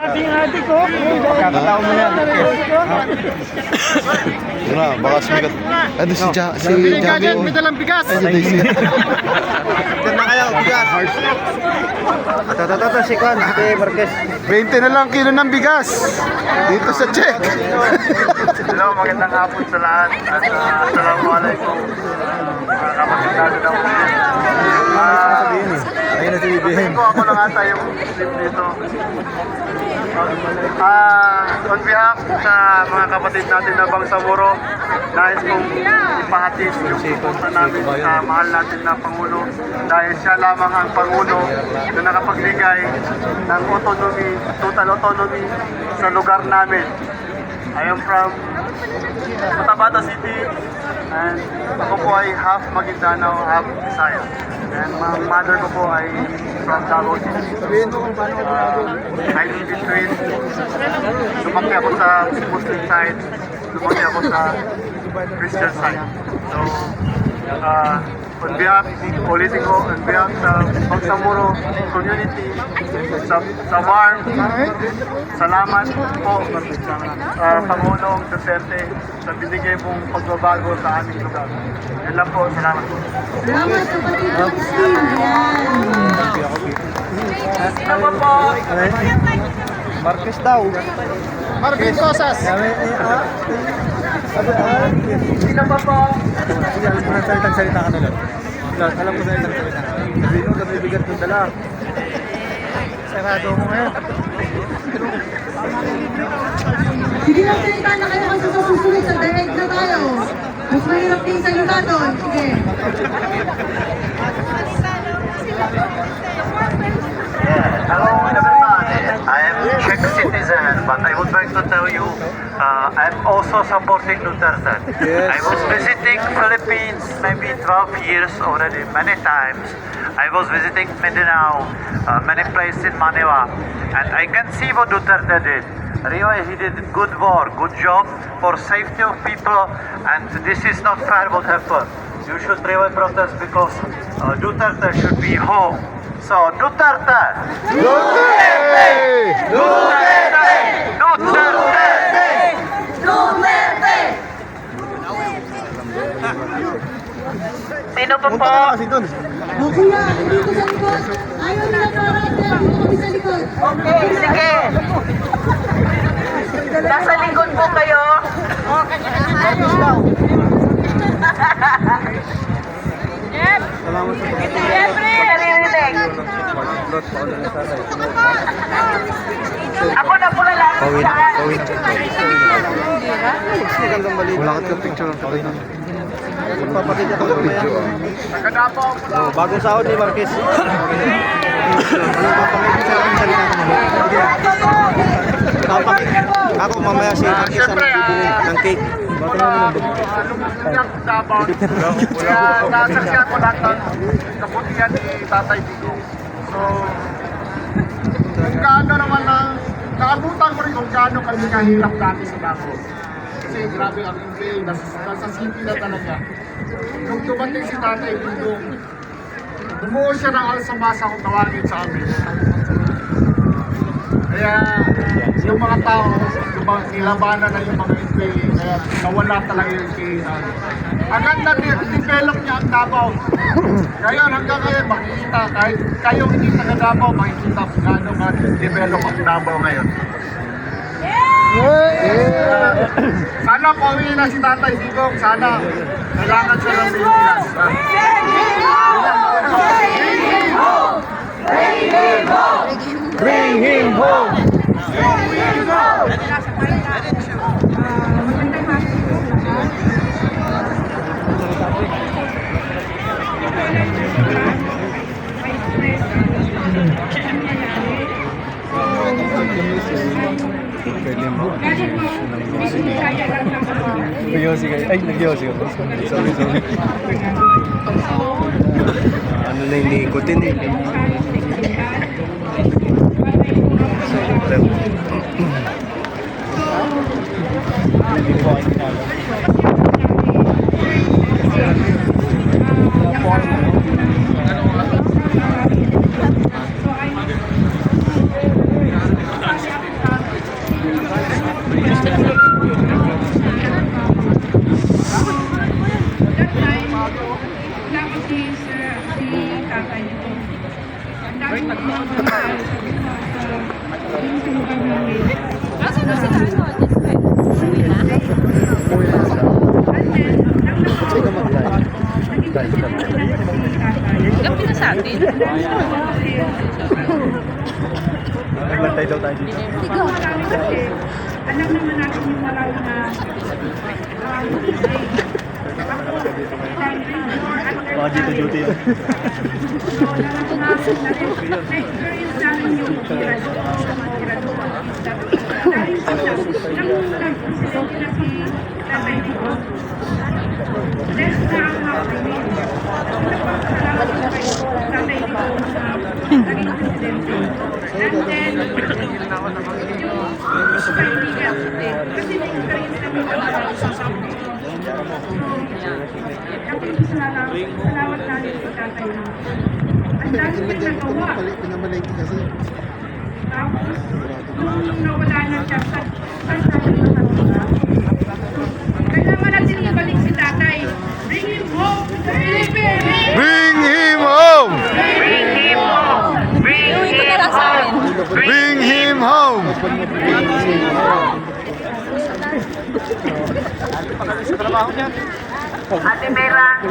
Ating-ating ko. Kakataon mo yan. Yun na, baka sumikat. Ano si Javi? May dalang bigas. Ay, si Daisy. Diyan na kayo, bigas. Ito, si Juan, si Marquez. 20 na lang kilo ng bigas. Dito sa check. Hello, magandang hapon sa lahat. At assalamualaikum. Kapatid natin ang Ayun na sabihin. ko ako lang ata yung Muslim dito. On behalf sa mga kapatid natin na Bangsamoro, nais kong ipahatid yung suporta namin sa mahal natin na Pangulo dahil siya lamang ang Pangulo na nakapagbigay ng autonomy, total autonomy sa lugar namin. I am from Cotabato City and ako po ay half Maguindanao, half Bisaya. And my mother ko po ay from Davao City. I live in between. Lumaki ako sa Muslim side, lumaki ako sa Christian side. So, on behalf politiko, on behalf sa Bangsamoro community, sa BARM, salamat po Pangulong Duterte sa binigay mong pagbabago sa aming lugar. Yan lang po, salamat po. Salamat kapatid Maxine. Salamat po. Marquez daw. Marquez Cosas. Sino pa po? Sige, alam mo na salita ka na lang. Alam ko salita. Sabihin mo, kami bigat ng dala. Sarado mo ngayon. Sige lang salita na kayo kasi sa susunod sa direct na tayo. Mas mahirap din salita doon. Sige. Hello everybody, I am Czech citizen, but I would like to tell you, I'm also supporting Duterte. I was visiting Philippines maybe 12 years already, many times. I was visiting Mindanao, many places in Manila, and I can see what Duterte did. Really, he did good work, good job for safety of people, and this is not fair what happened. You should really protest because Duterte should be home. So, Duterte! Duterte! Duterte! Duterte! Duterte! Sino pa po? Kasi doon. O kuya, dito sa likod. Ayaw nila para dito kami sa likod. Okay, sige. Nasa likod po kayo. Salamat sa Siyempre, naririnig. Ako na po lalaki sa Wala ka picture ng Pawin. Papakita ko ng video. Bagong sahod ni Marquez. Ako mamaya si Marquez ang bibili ng cake. Kaya nasaksiyan ko lahat ng kabutihan ni Tatay Digong. So, kung gaano naman lang, naabutan ko rin kung gaano kami kahirap dati sa Davao. Kasi grabe ang email, nasa city na talaga. Nung dumating si Tatay Digong, bumuo siya ng alsamasa kung tawagin sa amin. Kaya yung mga tao, nilabanan na yung mga email, kaya nawala talaga yung email. Hanggang na-develop niya ang Davao. Ngayon, hanggang ngayon, makikita, kahit kayo hindi taga Davao, makikita kung gaano ma-develop ang Davao ngayon. Sana pauwi na si Tatay Digong, sana kailangan siya ng Pilipinas. Bring him home! Nag-yosi kayo. Ay, nag-yosi ka. Sorry. Ano na hindi ikutin eh. Alam naman natin yung maraw na Baka dito duty yan. na-experience namin yung tirado. Dahil po siya, nang-presidente na si Tatay Nico. Less na ang happening. Salamat po kay Tatay Nico sa naging presidente. And then, yung kaibigan, kasi na-experience namin ang marami sa salamat namin sa tatay mo. Ang dami pa nagawa. Tapos, nung nawala na siya, saan tayo nakatira? Kailangan natin ibalik si tatay. Bring him home to the Philippines! Bring him home! Bring him home! Bring him home! Ate Mera.